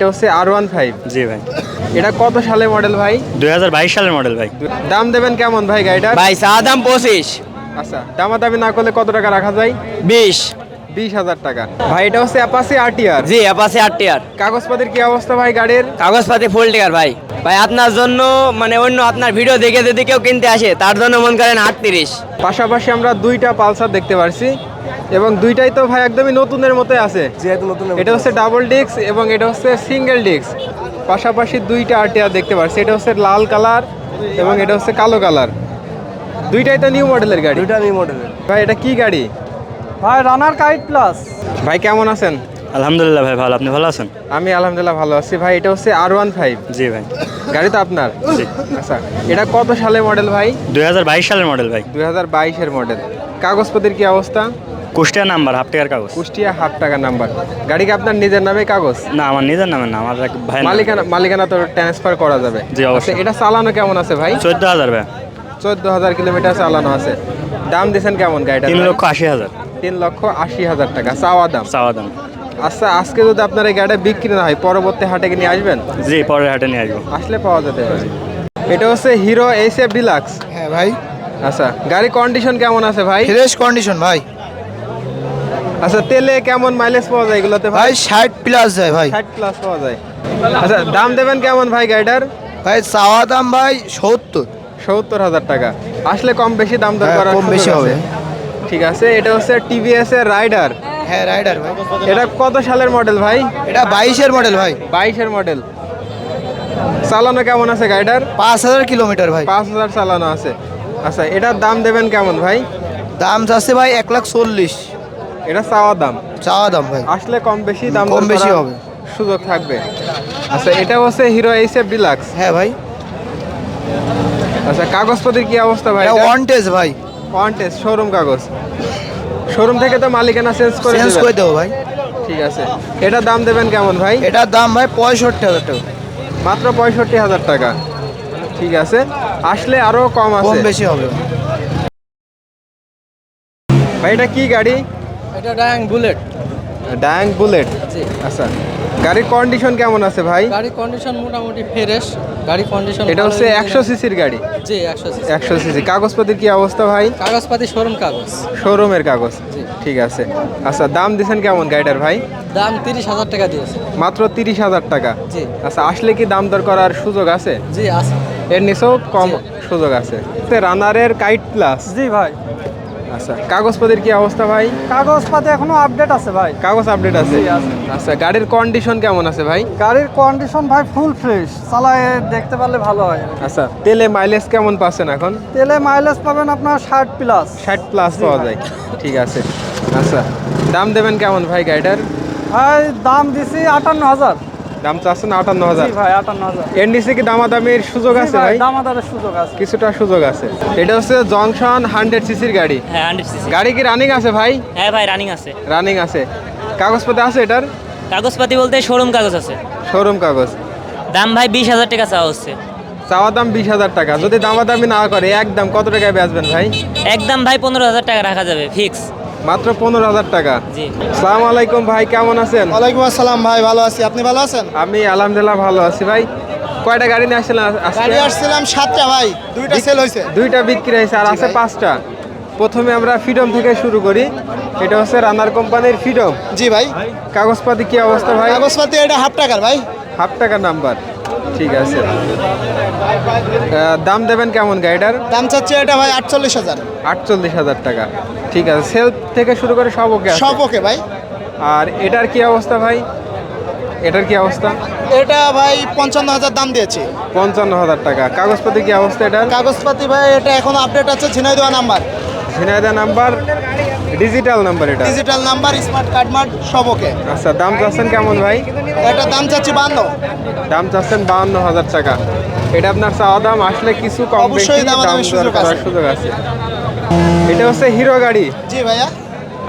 এটা হচ্ছে R15। জি ভাই, এটা কত সালে মডেল ভাই? 2022 সালের মডেল ভাই। দাম দেবেন কেমন ভাই গাড়িটার? ভাই চা দাম 25। আচ্ছা, দামাদামি না করলে কত টাকা রাখা যায়? 20। 20,000 টাকা। ভাই এটা হচ্ছে অ্যাপাচি RTR। জি অ্যাপাচি RTR। কাগজপাতির কি অবস্থা ভাই গাড়ির? কাগজপাতি ফুল টিকার ভাই। ভাই আপনার জন্য মানে অন্য আপনার ভিডিও দেখে যদি কেউ কিনতে আসে তার জন্য মন করেন 38। পাশাপাশি আমরা দুইটা পালসার দেখতে পারছি এবং দুইটাই তো ভাই একদমই নতুনের মতোই আছে। এটা হচ্ছে ডাবল ডিস্ক এবং এটা হচ্ছে সিঙ্গেল ডিস্ক। পাশাপাশি দুইটা RTR দেখতে পারছি, এটা হচ্ছে লাল কালার এবং এটা হচ্ছে কালো কালার। দুইটাই তো নিউ মডেলের গাড়ি। দুইটা নিউ মডেলের ভাই এটা কি গাড়ি? ভাই রানার কাইট প্লাস। ভাই কেমন আছেন? আলহামদুলিল্লাহ ভাই, ভালো। আপনি ভালো আছেন? আমি আলহামদুলিল্লাহ ভালো আছি। ভাই এটা হচ্ছে R15। জি ভাই। গাড়ি তো আপনার? জি। আচ্ছা, এটা কত সালে মডেল ভাই? 2022 সালের মডেল ভাই। 2022-এর মডেল। কাগজপত্রের কি অবস্থা? কুষ্টিয়া নাম্বার, হাফ টাকার কাগজ। কুষ্টিয়া হাফ টাকা নাম্বার। গাড়ি কি আপনার নিজের নামে কাগজ? না, আমার নিজের নামে না, আমার এক ভাই মালিকানা তো ট্রান্সফার করা যাবে। জি, অবশ্যই। আচ্ছা, এটা চালানো কেমন আছে ভাই? 14,000 ভাই। 14,000 কিলোমিটার চালানো আছে। দাম দিয়েছেন কেমন গাড়িটা? 3,80,000 3,80,000 টাকা চাওয়া দাম। চাওয়া দাম। আচ্ছা, আজকে যদি আপনার এই গাড়িটা বিক্রি না হয় পরবর্তী হাটে কি নিয়ে আসবেন? জি, পরের হাটে নিয়ে আসবো। আসলে পাওয়া যেতে পারে। এটা হচ্ছে হিরো SF ডিলাক্স। হ্যাঁ ভাই, আচ্ছা, গাড়ির কন্ডিশন কেমন আছে ভাই? ফ্রেশ কন্ডিশন ভাই। আচ্ছা, তেলে কেমন মাইলেজ পাওয়া যায় এগুলোতে ভাই? ভাই 60 প্লাস যায় ভাই। 60 প্লাস পাওয়া যায়। আচ্ছা, দাম দেবেন কেমন ভাই গাড়িটার? ভাই চাওয়া দাম ভাই 70। 70,000 টাকা। আসলে কম বেশি দাম দর হ্যাঁ, করার কম সুযোগ বেশি আছে। হবে। ঠিক আছে, এটা হচ্ছে TVS এর রাইডার। হ্যাঁ রাইডার ভাই। এটা কত সালের মডেল ভাই? এটা 22-এর মডেল ভাই। 22-এর মডেল। চালানো কেমন আছে গাড়িটার? 5000 কিলোমিটার ভাই। 5,000 চালানো আছে। আচ্ছা, এটার দাম দেবেন কেমন ভাই? দাম যাচ্ছে ভাই 1,40,000। এটা চাওয়া দাম। চাওয়া দাম ভাই। আসলে কম বেশি দাম কম দর বেশি করার হবে। সুযোগ থাকবে। আচ্ছা, এটা হচ্ছে হিরো SF ডিলাক্স। হ্যাঁ ভাই, আচ্ছা, কাগজপত্রের কি অবস্থা ভাই? এটা ওয়ান্টেজ ভাই। ওয়ান টেস্ট শোরুম কাগজ। শোরুম থেকে তো মালিকানা চেঞ্জ করে চেঞ্জ দিবেন। করে দেবো ভাই। ঠিক আছে, এটার দাম দেবেন কেমন ভাই? এটার দাম ভাই 65,000 টাকা। মাত্র 65,000 টাকা। ঠিক আছে, আসলে আরো কম কম আছে। বেশি হবে। ভাই এটা কি গাড়ি? এটা ডায়াং বুলেট। ডায়াং বুলেট। জি। আচ্ছা, গাড়ির কন্ডিশন কেমন আছে ভাই? গাড়ির কন্ডিশন মোটামুটি ফ্রেশ। গাড়ির কন্ডিশন এটা হচ্ছে 100 সিসির গাড়ি। জি 100 সিসি। 100 সিসি। কাগজপত্রের কি অবস্থা ভাই? কাগজপাতি শোরুম কাগজ। শোরুমের কাগজ। জি। ঠিক আছে। আচ্ছা, দাম দিছেন কেমন গাড়িটার ভাই? দাম 30,000 টাকা দিয়েছে। মাত্র 30,000 টাকা। জি। আচ্ছা, আসলে কি দাম দর করার সুযোগ আছে? জি আছে। এর নিচেও কম সুযোগ আছে। রানারের কাইট প্লাস। জি ভাই, আচ্ছা, কাগজপত্রের কি অবস্থা ভাই? কাগজপাতি এখনো আপডেট আছে ভাই। কাগজ আপডেট আছে। জি, আছে। আচ্ছা, গাড়ির কন্ডিশন কেমন আছে ভাই? গাড়ির কন্ডিশন ভাই ফুল ফ্রেশ। চালায় দেখতে পারলে ভালো হয়। আচ্ছা, তেলে মাইলেজ কেমন পাচ্ছেন এখন? তেলে মাইলেজ পাবেন আপনার 60 প্লাস। 60 প্লাস পাওয়া যায়। ঠিক আছে। আচ্ছা, দাম দেবেন কেমন ভাই গাড়িটার? ভাই দাম দিছি 58,000। দাম চাচ্ছেন 58,000। জি ভাই 58,000। এর নিচে কি দামাদামির সুযোগ আছে ভাই? দামাদারের সুযোগ আছে। কিছুটা সুযোগ আছে। এটা হচ্ছে জংশন 100 সিসির গাড়ি। হ্যাঁ 100 সিসি। গাড়ি কি রানিং আছে ভাই? হ্যাঁ ভাই রানিং আছে। রানিং আছে। কাগজপত্র আছে এটার? কাগজপাতি বলতে শোরুম কাগজ আছে। শোরুম কাগজ। দাম ভাই 20,000 টাকা চাওয়া হচ্ছে। চাওয়া দাম 20,000 টাকা। যদি দামাদামি না করে একদম কত টাকায় বেচবেন ভাই? একদম ভাই 15,000 টাকা রাখা যাবে ফিক্স। মাত্র 15,000 টাকা। জি। আসসালামু আলাইকুম ভাই, কেমন আছেন? ওয়ালাইকুম আসসালাম ভাই, ভালো আছি। আপনি ভালো আছেন? আমি আলহামদুলিল্লাহ ভালো আছি ভাই। কয়টা গাড়ি নিয়ে আসছিলেন আজকে? গাড়ি আসছিলাম 7টা ভাই, 2টা সেল হয়েছে। দুইটা বিক্রি হয়েছে আর আছে 5টা। প্রথমে আমরা ফ্রিডম থেকে শুরু করি। এটা হচ্ছে রানার কোম্পানির ফ্রিডম। জি ভাই, কাগজপাতি কি অবস্থা ভাই? কাগজপাতি এটা হাফ টাকার ভাই। হাফ টাকা নাম্বার। ঠিক আছে। দাম দেবেন কেমন গাড়িটার? দাম চাচ্ছে এটা ভাই 48,000। 48,000 টাকা। ঠিক আছে, সেল থেকে শুরু করে সব ওকে আছে। সব ওকে ভাই। আর এটার কি অবস্থা ভাই? এটার কি অবস্থা? এটা ভাই 55,000 দাম দিয়েছি। 55,000 টাকা। কাগজপাতি কি অবস্থা এটার? কাগজপাতি ভাই এটা এখনো আপডেট আছে, Jhenaidah number, Jhenaidah number, digital number এটা। ডিজিটাল নাম্বার, স্মার্ট কার্ড মার্ট সব ওকে। আচ্ছা, দাম চাচ্ছেন কেমন ভাই? এটা দাম চাচ্ছি 52। দাম চাচ্ছেন 52,000 টাকা। এটা আপনার চাওয়া দাম, আসলে কিছু কম বেশি অবশ্যই দাম দামাদামির দর সুযোগ করার আছে। সুযোগ আছে। এটা হচ্ছে হিরো গাড়ি। জি ভাইয়া।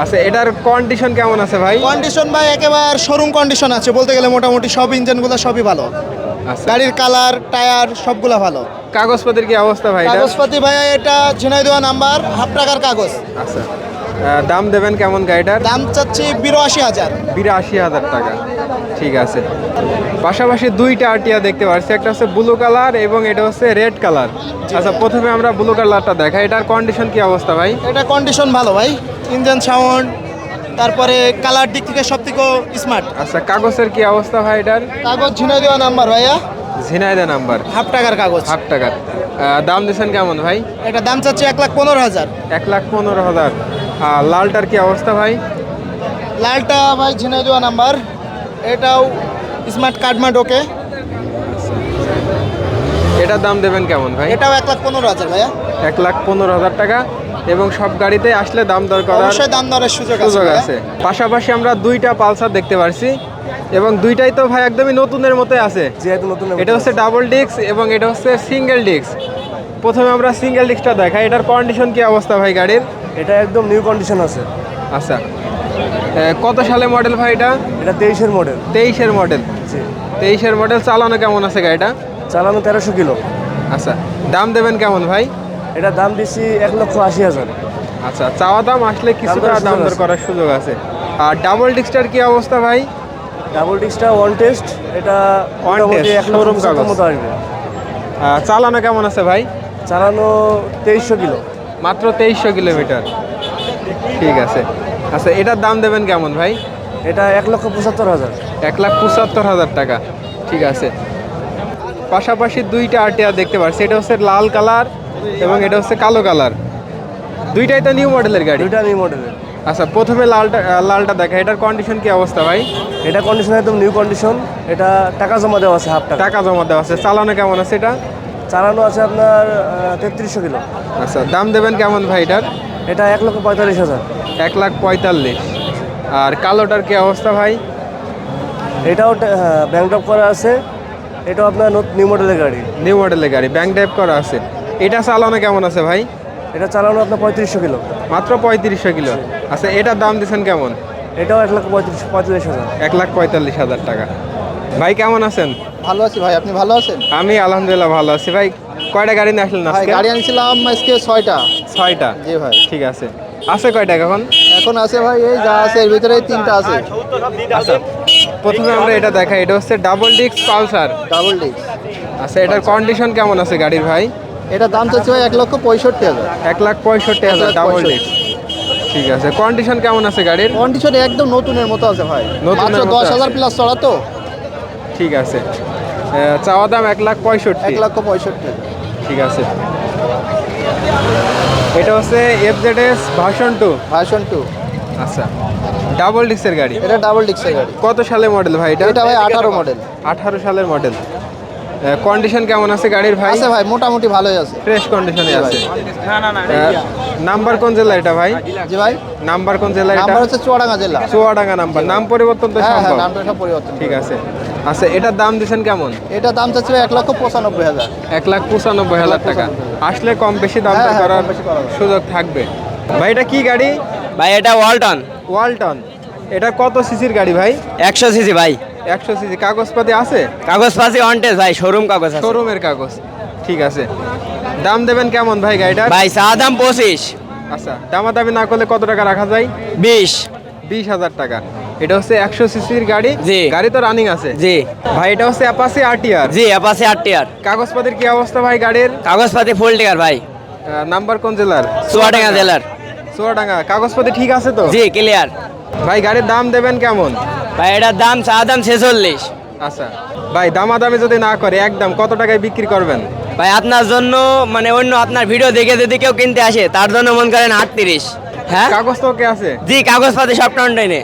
আচ্ছা, এটার কন্ডিশন কেমন আছে ভাই? কন্ডিশন ভাই একেবারে শোরুম কন্ডিশন আছে বলতে গেলে, মোটামুটি সব ইঞ্জিনগুলো সবই ভালো। আচ্ছা, গাড়ির কালার, টায়ার সবগুলো ভালো। কাগজপত্রের কি অবস্থা ভাই? কাগজপাতি ভাইয়া এটা ঝিনাইদহ নাম্বার, হাফ টাকার কাগজ। আচ্ছা, দাম দেবেন কেমন গাড়িটার? দাম চাচ্ছি 82,000। 82,000 টাকা। ঠিক আছে। পাশাপাশি দুইটা আরটিআর দেখতে পাচ্ছি, একটা হচ্ছে ব্লু কালার এবং এটা হচ্ছে রেড কালার। আচ্ছা, প্রথমে আমরা ব্লু কালারটা দেখাই। এটার কন্ডিশন কি অবস্থা ভাই? এটা কন্ডিশন ভালো ভাই, ইঞ্জিন সাউন্ড, তারপরে কালার দিক থেকে সব থেকে স্মার্ট। আচ্ছা, কাগজের কি অবস্থা ভাই এটার? কাগজ ঝিনাই দেওয়া নাম্বার ভাইয়া, ঝিনাইদা নাম্বার, হাফ টাকার কাগজ। হাফ টাকার। দাম দিচ্ছেন কেমন ভাই? এটা দাম চাচ্ছে 1,15,000। 1,15,000। লালটার কি অবস্থা ভাই? লালটা ভাই ঝিনাই দেওয়া নাম্বার, এটাও স্মার্ট কার্ডমার্ট ওকে। এটার দাম দেবেন কেমন ভাই? এটাও 1,15,000 ভাইয়া। 1,15,000 টাকা। এবং সব গাড়িতে আসলে দাম দর করার অবশ্যই দাম দরের সুযোগ সুযোগ ভাইয়া। আছে। পাশাপাশি আমরা দুইটা পালসার দেখতে পাচ্ছি এবং দুইটাই তো ভাই একদমই নতুনের মতো আছে। এটা হচ্ছে ডাবল ডিস্ক এবং এটা হচ্ছে সিঙ্গেল ডিস্ক। প্রথমে আমরা সিঙ্গেল ডিস্কটা দেখাই। এটার কন্ডিশন কি অবস্থা ভাই গাড়ির? এটা একদম নিউ কন্ডিশন আছে। আচ্ছা, কত সালে মডেল ভাই এটা? এটা 23-এর মডেল। 23-এর মডেল। 23-এর মডেল। চালানো কেমন আছে গাড়িটা? চালানো 1300 কিলো। আচ্ছা, দাম দেবেন কেমন ভাই? এটা দাম দিচ্ছি 1,80,000। আচ্ছা, চাওয়া দাম আসলে কিছুটা দাম দরের দাম দর সুযোগ আছে। করার সুযোগ আছে। আর ডাবল ডিস্কটার কি অবস্থা ভাই? ডাবল ডিস্কটা ওয়ান টেস্ট, এটা One মোটামুটি test, showroom 1,75,000 কাগজ। মতো আসবে। চালানো কেমন আছে ভাই? চালানো 2300 কিলো। মাত্র 2300 কিলোমিটার। ঠিক আছে। আচ্ছা, এটার দাম দেবেন কেমন ভাই? এটা 1,75,000। 1,75,000 টাকা। ঠিক আছে। পাশাপাশি দুইটা আরটিআর দেখতে পাচ্ছি। এটা হচ্ছে লাল কালার এবং এটা হচ্ছে কালো কালার। দুইটাই তো নিউ মডেলের গাড়ি। দুইটা নিউ মডেলের। আচ্ছা, প্রথমে লালটা দেখা। এটার কন্ডিশন কি অবস্থা ভাই? এটা কন্ডিশন একদম নিউ কন্ডিশন। এটা টাকা জমা দেওয়া আছে হাফ টাকা। টাকা জমা দেওয়া আছে। চালানো কেমন আছে এটা? চালানো আছে আপনার 3300 কিলো। আচ্ছা, দাম দেবেন কেমন ভাই এটার? এটা 1,45,000। 1,45,000। আর কালোটার কি অবস্থা ভাই? এটাও ব্যাংক ড্রপ করা আছে। এটাও আপনার নিউ মডেলের গাড়ি। নিউ মডেলের গাড়ি, ব্যাংক ড্রাইভ করা আছে। এটা চালানো কেমন আছে ভাই? এটা চালানো আপনার 3500 কিলো। মাত্র 3500 কিলো। আচ্ছা, এটার দাম দিচ্ছেন কেমন? এটাও 1,45,000। 1,45,000 টাকা। ভাই কেমন আছেন? ভালো আছি ভাই, আপনি ভালো আছেন? আমি আলহামদুলিল্লাহ ভালো আছি। ভাই কয়টা গাড়ি নিয়ে আসলেন ভাই আজকে? গাড়ি আনছিলাম আজকে 6টা। 6টা। জি ভাই। ঠিক আছে। আছে কয়টা এখন? এখন আছে ভাই এই যা আছে এর ভিতরে 3টা আছে। আচ্ছা, প্রথমে আমরা এটা দেখাই। এটা হচ্ছে double disc Pulsar. Double disc. আচ্ছা, এটার কন্ডিশন কেমন আছে গাড়ির ভাই? এটা দাম চাচ্ছে ভাই 1,65,000। 1,65,000 ডাবল ডিস্ক। ঠিক আছে। কন্ডিশন কেমন আছে গাড়ির? কন্ডিশন একদম নতুনের মতো আছে ভাই, নতুনের মাত্র মতো 10,000 প্লাস চলা তো। ঠিক আছে। চাওয়া দাম 1,65,000। 1,65,000। ঠিক আছে। এটা হচ্ছে FZS ভার্সন 2। ভার্সন 2। আচ্ছা, ডাবল ডিস্কের গাড়ি। এটা ডাবল ডিস্কের গাড়ি। কত সালের মডেল ভাই এটা? এটা ভাই 18 মডেল। 18 সালের মডেল। কন্ডিশন কেমন আছে গাড়ির ভাই? আছে ভাই, মোটামুটি ভালোই আছে। ফ্রেশ কন্ডিশনে জি আছে। ভাই। নাম্বার কোন জেলা এটা ভাই? জি ভাই, নাম্বার কোন জেলা এটা? নাম্বার হচ্ছে চুয়াডাঙ্গা জেলা। চুয়াডাঙ্গা নাম্বার। নাম পরিবর্তন তো হ্যাঁ হ্যাঁ, সম্ভব? নামটা সব পরিবর্তন। ঠিক আছে। আচ্ছা, এটার দাম দিচ্ছেন কেমন? এটা দাম চাচ্ছে ভাই 1,95,000। 1,95,000 টাকা। আসলে কম বেশি দাম হ্যাঁ, হ্যাঁ, করার কম বেশি করা যাবে। সুযোগ থাকবে। ভাই এটা কি গাড়ি? ভাই এটা ওয়ালটন ওয়ালটন। এটা কত সিসির গাড়ি ভাই? 100 সিসি ভাই। 100 সিসি। কাগজপাতি আছে? কাগজপাতি অন টেস্ট ভাই, শোরুম কাগজ আছে। শোরুমের কাগজ। ঠিক আছে। দাম দেবেন কেমন ভাই গাড়িটার? ভাই চা দাম 25। আচ্ছা, দামাদামি না করলে কত টাকা রাখা যায়? 20,000 টাকা। এটা হচ্ছে 100 সিসির গাড়ি। জি। গাড়ি তো রানিং আছে? জি ভাই এটা হচ্ছে অ্যাপাচি আরটিআর। জি, অ্যাপাচি 8 টিয়ার। কাগজপাতির কি অবস্থা ভাই গাড়ির? কাগজপাতি ফুল টিয়ার ভাই। নাম্বার কোন জেলার? চুয়াডাঙ্গা জেলার। চুয়াডাঙ্গা। কাগজপাতি ঠিক আছে তো? জি ক্লিয়ার। ভাই গাড়ির দাম দেবেন কেমন? ভাই এটার দাম চা দাম 46। আচ্ছা ভাই, দামাদামি যদি না করে একদম কত টাকায় বিক্রি করবেন? ভাই আপনার জন্য মানে অন্য আপনার ভিডিও দেখে যদি কেউ কিনতে আসে তার জন্য মন করেন 38। হ্যাঁ কাগজ তো কে আছে? জি, কাগজপাতি সব টন্ডাইনে।